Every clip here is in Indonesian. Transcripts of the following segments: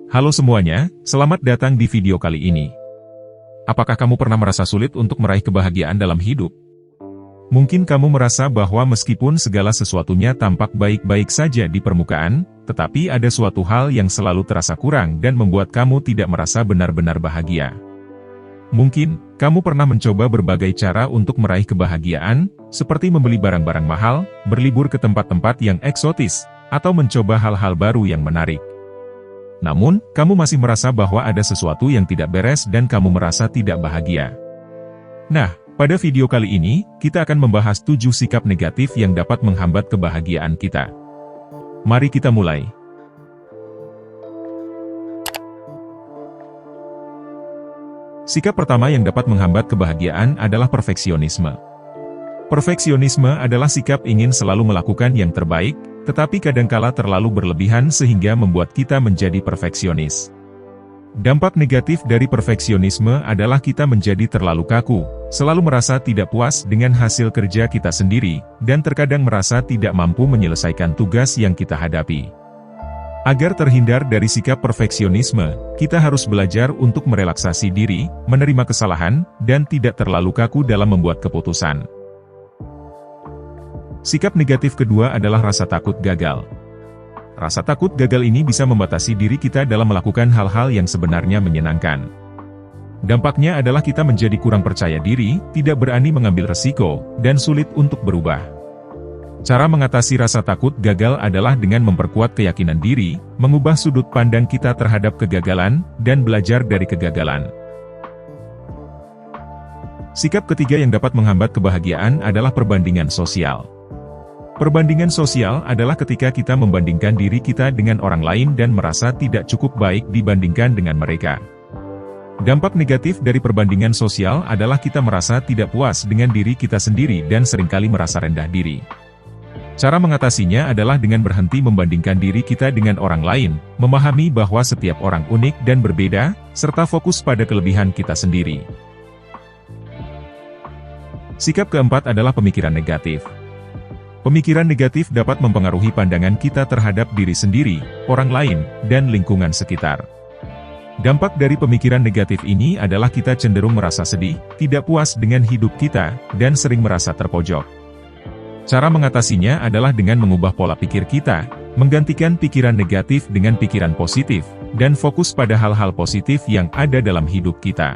Halo semuanya, selamat datang di video kali ini. Apakah kamu pernah merasa sulit untuk meraih kebahagiaan dalam hidup? Mungkin kamu merasa bahwa meskipun segala sesuatunya tampak baik-baik saja di permukaan, tetapi ada suatu hal yang selalu terasa kurang dan membuat kamu tidak merasa benar-benar bahagia. Mungkin, kamu pernah mencoba berbagai cara untuk meraih kebahagiaan, seperti membeli barang-barang mahal, berlibur ke tempat-tempat yang eksotis, atau mencoba hal-hal baru yang menarik. Namun, kamu masih merasa bahwa ada sesuatu yang tidak beres dan kamu merasa tidak bahagia. Nah, pada video kali ini, kita akan membahas 7 sikap negatif yang dapat menghambat kebahagiaan kita. Mari kita mulai. Sikap pertama yang dapat menghambat kebahagiaan adalah perfeksionisme. Perfeksionisme adalah sikap ingin selalu melakukan yang terbaik, tetapi kadangkala terlalu berlebihan sehingga membuat kita menjadi perfeksionis. Dampak negatif dari perfeksionisme adalah kita menjadi terlalu kaku, selalu merasa tidak puas dengan hasil kerja kita sendiri, dan terkadang merasa tidak mampu menyelesaikan tugas yang kita hadapi. Agar terhindar dari sikap perfeksionisme, kita harus belajar untuk merelaksasi diri, menerima kesalahan, dan tidak terlalu kaku dalam membuat keputusan. Sikap negatif kedua adalah rasa takut gagal. Rasa takut gagal ini bisa membatasi diri kita dalam melakukan hal-hal yang sebenarnya menyenangkan. Dampaknya adalah kita menjadi kurang percaya diri, tidak berani mengambil resiko, dan sulit untuk berubah. Cara mengatasi rasa takut gagal adalah dengan memperkuat keyakinan diri, mengubah sudut pandang kita terhadap kegagalan, dan belajar dari kegagalan. Sikap ketiga yang dapat menghambat kebahagiaan adalah perbandingan sosial. Perbandingan sosial adalah ketika kita membandingkan diri kita dengan orang lain dan merasa tidak cukup baik dibandingkan dengan mereka. Dampak negatif dari perbandingan sosial adalah kita merasa tidak puas dengan diri kita sendiri dan seringkali merasa rendah diri. Cara mengatasinya adalah dengan berhenti membandingkan diri kita dengan orang lain, memahami bahwa setiap orang unik dan berbeda, serta fokus pada kelebihan kita sendiri. Sikap keempat adalah pemikiran negatif. Pemikiran negatif dapat mempengaruhi pandangan kita terhadap diri sendiri, orang lain, dan lingkungan sekitar. Dampak dari pemikiran negatif ini adalah kita cenderung merasa sedih, tidak puas dengan hidup kita, dan sering merasa terpojok. Cara mengatasinya adalah dengan mengubah pola pikir kita, menggantikan pikiran negatif dengan pikiran positif, dan fokus pada hal-hal positif yang ada dalam hidup kita.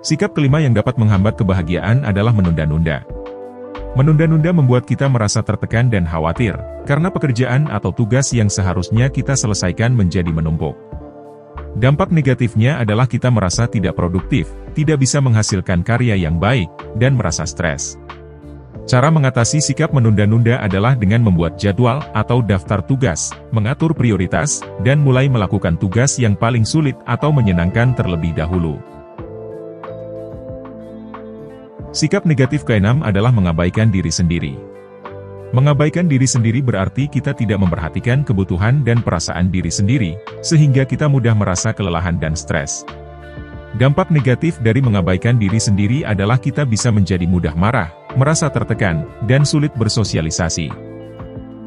Sikap kelima yang dapat menghambat kebahagiaan adalah menunda-nunda. Menunda-nunda membuat kita merasa tertekan dan khawatir, karena pekerjaan atau tugas yang seharusnya kita selesaikan menjadi menumpuk. Dampak negatifnya adalah kita merasa tidak produktif, tidak bisa menghasilkan karya yang baik, dan merasa stres. Cara mengatasi sikap menunda-nunda adalah dengan membuat jadwal atau daftar tugas, mengatur prioritas, dan mulai melakukan tugas yang paling sulit atau menyenangkan terlebih dahulu. Sikap negatif keenam adalah mengabaikan diri sendiri. Mengabaikan diri sendiri berarti kita tidak memperhatikan kebutuhan dan perasaan diri sendiri, sehingga kita mudah merasa kelelahan dan stres. Dampak negatif dari mengabaikan diri sendiri adalah kita bisa menjadi mudah marah, merasa tertekan, dan sulit bersosialisasi.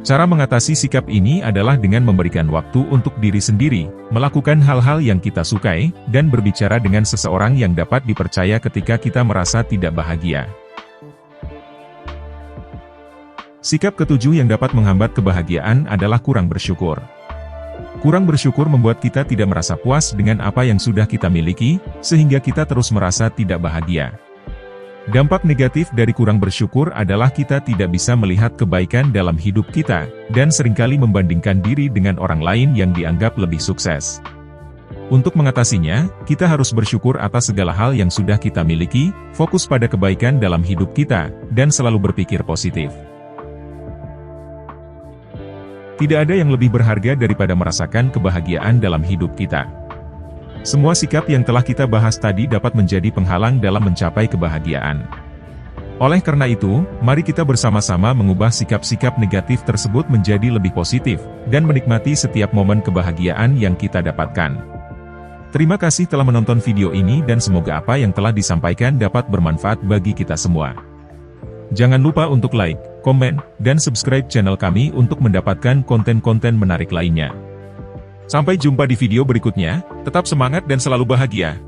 Cara mengatasi sikap ini adalah dengan memberikan waktu untuk diri sendiri, melakukan hal-hal yang kita sukai, dan berbicara dengan seseorang yang dapat dipercaya ketika kita merasa tidak bahagia. Sikap ketujuh yang dapat menghambat kebahagiaan adalah kurang bersyukur. Kurang bersyukur membuat kita tidak merasa puas dengan apa yang sudah kita miliki, sehingga kita terus merasa tidak bahagia. Dampak negatif dari kurang bersyukur adalah kita tidak bisa melihat kebaikan dalam hidup kita, dan seringkali membandingkan diri dengan orang lain yang dianggap lebih sukses. Untuk mengatasinya, kita harus bersyukur atas segala hal yang sudah kita miliki, fokus pada kebaikan dalam hidup kita, dan selalu berpikir positif. Tidak ada yang lebih berharga daripada merasakan kebahagiaan dalam hidup kita. Semua sikap yang telah kita bahas tadi dapat menjadi penghalang dalam mencapai kebahagiaan. Oleh karena itu, mari kita bersama-sama mengubah sikap-sikap negatif tersebut menjadi lebih positif, dan menikmati setiap momen kebahagiaan yang kita dapatkan. Terima kasih telah menonton video ini dan semoga apa yang telah disampaikan dapat bermanfaat bagi kita semua. Jangan lupa untuk like, komen, dan subscribe channel kami untuk mendapatkan konten-konten menarik lainnya. Sampai jumpa di video berikutnya, tetap semangat dan selalu bahagia.